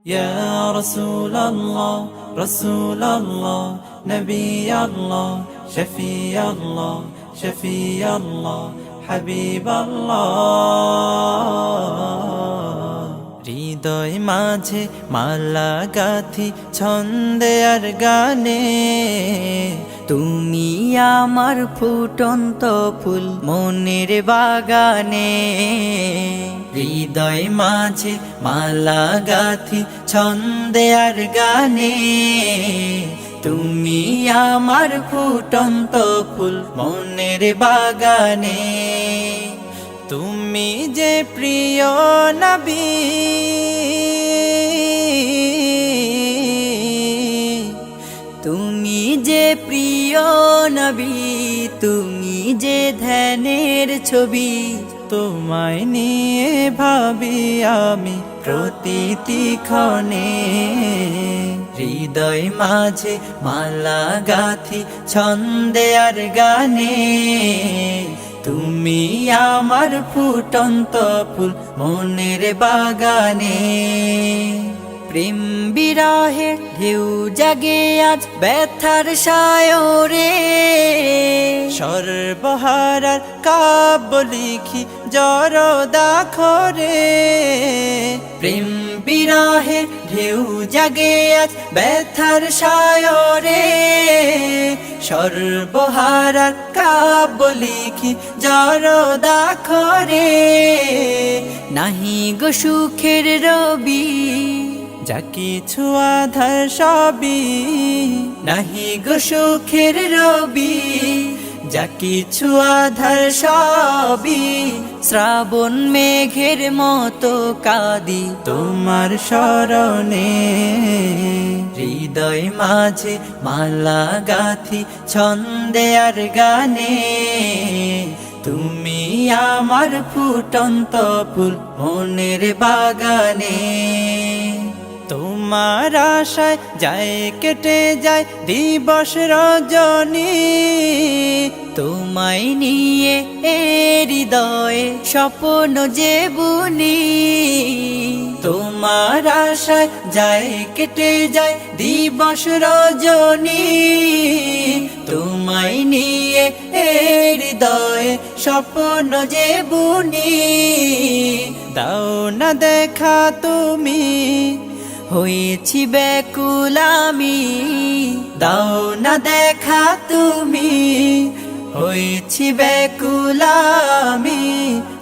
يا رسول الله رسول الله نبي الله شفيع الله شفيع الله حبيب الله হৃদয় মাঝে মালা গাথি ছন্দে আর গানে তুমি আমার ফুটন্ত ফুল মনের বাগানে হৃদয় মাঝে মালা গাথি ছন্দে আর গানে তুমি আমার ফুটন্ত ফুল মনের বাগানে তুমি যে প্রিয় নবী তুমি যে প্রিয় নবী তুমি যে ধ্যানের ছবি তোমায় নিয়ে ভাবি আমি প্রতিটি ক্ষণে হৃদয় মাঝে মালা গাথি ছন্দে আর গানে তুমি আমার ফুটন্ত ফুল মনের বাগানে প্রেম বিরহে ঢেউ জাগে আজ ব্যথার সায়রে সর্বহারার কাব্য লিখি জরদা খরে প্রেম বিরহে ঢেউ জাগে আজ ব্যথার সায়রে সর্বহারার কাব্য লিখি জরদা খরে নাহি গো সুখের রবি যা কিছু আধার সবই নাহি গো সুখের রবি যা কিছু আধার সবই শ্রাবণ মেঘের মতো কাঁদি তোমার শরণে হৃদয় মাঝে মালা গাথি ছন্দে আর গানে তুমি আমার ফুটন্ত ফুল মনের বাগানে তোমার আশায় যায় কেটে যায় দিবস রজনী তোমায় নিয়ে হৃদয়ে স্বপ্ন যে বুনি তোমার আশায় যায় কেটে যায় দিবস রজনী তোমায় নিয়ে হৃদয়ে স্বপ্ন যে বুনি দাও না দেখা তুমি হয়েছি ব্যাকুল আমি দাও না দেখা তুমি হয়েছি ব্যাকুল আমি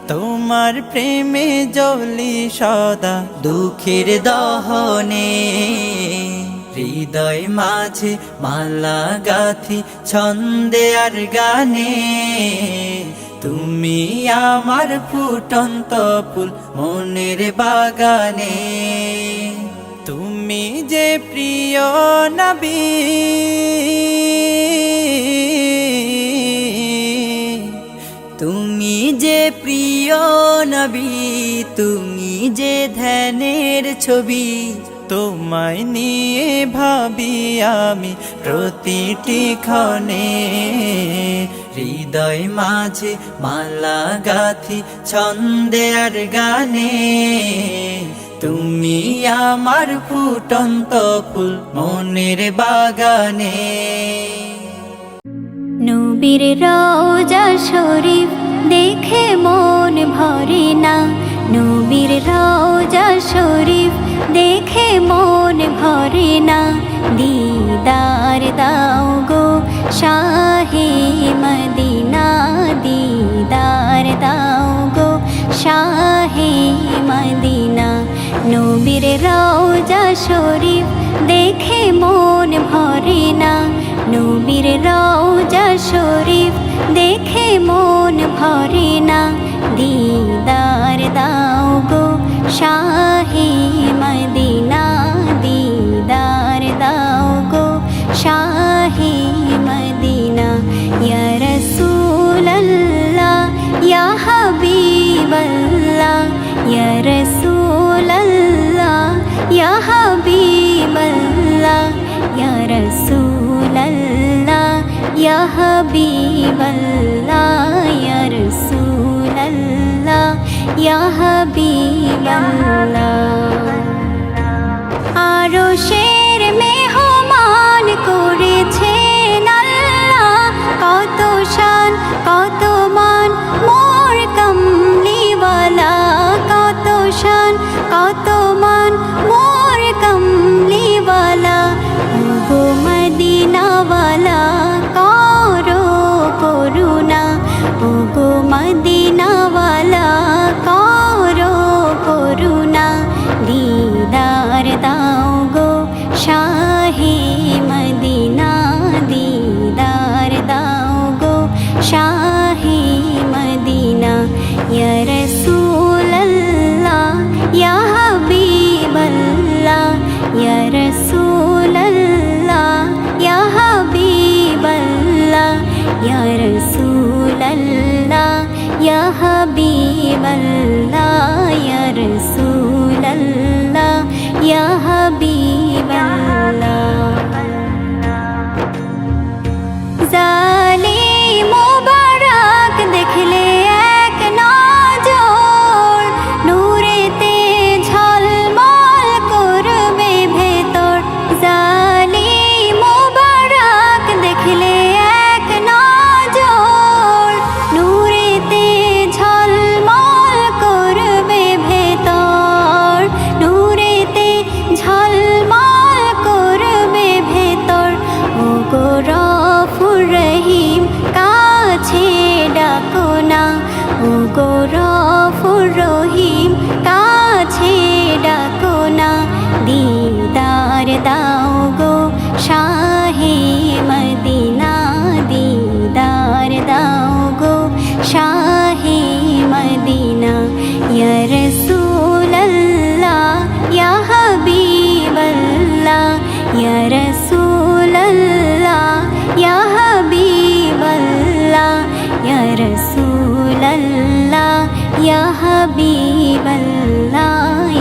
তোমার প্রেমে জ্বলি সদা দুঃখের দহনে হৃদয় মাঝে মালা গাথি ছন্দে আর গানে তুমি আমার ফুটন্ত ফুল মনের বাগানে তুমি যে প্রিয় নবী তুমি যে প্রিয় নবী তুমি যে ধ্যানের ছবি তোমায় নিয়ে ভাবি আমি প্রতিটি ক্ষণে হৃদয় মাঝে মালা গাথি ছন্দে আর গানে তুমি আমার ফুটন্ত ফুল মনের বাগানে নবীর রওজা শরীফ দেখে মন ভরে না নবীর রওজা শরীফ দেখে মন ভরে না দিদার দাও গো শাহে মদিনা দিদার দাও গো শাহে মদিনা নবীর রওজা শরীফ দেখে মন ভরে না নবীর রওজা শরীফ দেখে মন ভরে না দিদার দাও গো শাহে মদিনা দিদার দাও গো শাহে মদিনা ইয়া রাসূলুল্লাহ ইয়া হাবিবাল্লাহ ইয়া রাসূলুল্লাহ ইয়া হাবিবাল্লাহ ইয়া রাসূলুল্লাহ ইয়া হাবিবাল্লাহ ইয়া রাসূলুল্লাহ ইয়া হাবিবাল্লাহ আরশের মেহমান করেছেন আল্লাহ, কত শান কত মান মোর কমলিওয়ালা, কত শান কত মান মোর কমলিওয়ালা। ওগো মদিনাওয়ালা করো করুণা, ওগো মদিনাওয়ালা করো করুণা। দিদার দাও গো শাহে মদিনা, দিদার দাও গো শাহে মদিনা। ইয়া রাসূলাল্লাহ ইয়া হাবিবাল্লাহ, ইয়া রাসূলাল্লাহ ইয়া হাবিবাল্লাহ, ইয়া রাসূলাল্লাহ ইয়া হাবিবাল্লাহ, ইয়া রাসূলাল্লাহ ইয়া হাবিবাল্লাহ। জালিম মুবারক দেখলে এক নজর, নূরেতে ঝলমল করবে ভেতর। জালিম মুবারক দেখলে এক নজর, নূরেতে ঝলমল করবে ভেতর, নূরেতে ঝলমল করবে ভেতর। ওগো গফুর রহিম কাছে ডাকো না, ওগো গফুর রহিম কাছে ডাকো না। দিদার দাও গো শাহে মদিনা, দিদার দাও গো শাহে মদিনা। ইয়া রাসূলাল্লাহ ইয়া হাবিবাল্লাহ, ইয়া রাসূলাল্লাহ ইয়া হাবিবাল্লাহ, ইয়া রাসূলাল্লাহ ইয়া হাবিবাল্লাহ,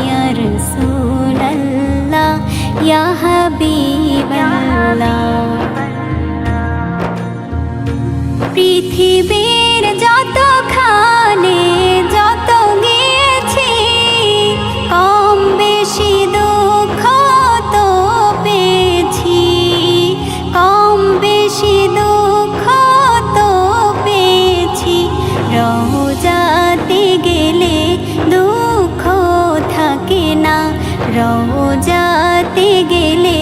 ইয়া রাসূলাল্লাহ ইয়া হাবিবাল্লাহ। পৃথিবীর যতখানে যত গিয়েছি, কম বেশি দুঃখ তো পেয়েছি, কম বেশি দুঃখ তো পেয়েছি। রওজাতে গেলে দুঃখ থাকে না, রওজাতে গেলে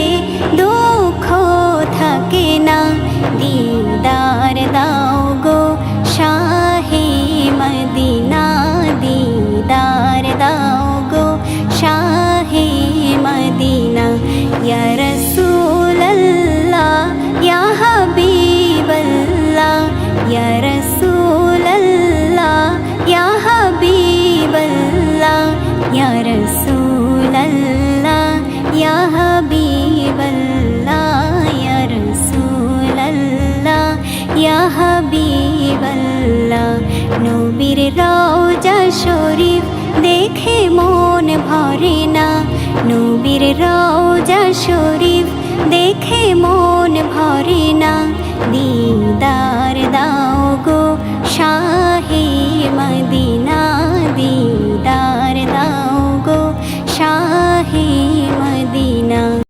দুঃখ থাকে না। দিদার দাও গো শাহে মদিনা, দিদার দাও গো শাহে মদিনা। ইয়া রাসূলাল্লাহ ইয়া হাবিবাল্লাহ, ইয়া রাসূলাল্লাহ ইয়া হাবিবাল্লাহ, ইয়া রাসূলাল্লাহ ইয়া হাবিবাল্লাহ, ইয়া রাসূলাল্লাহ ইয়া হাবিবাল্লাহ। নবীর রওজা শরীফ দেখে মন ভরে না, নবীর রওজা শরীফ দেখে মন ভরে না।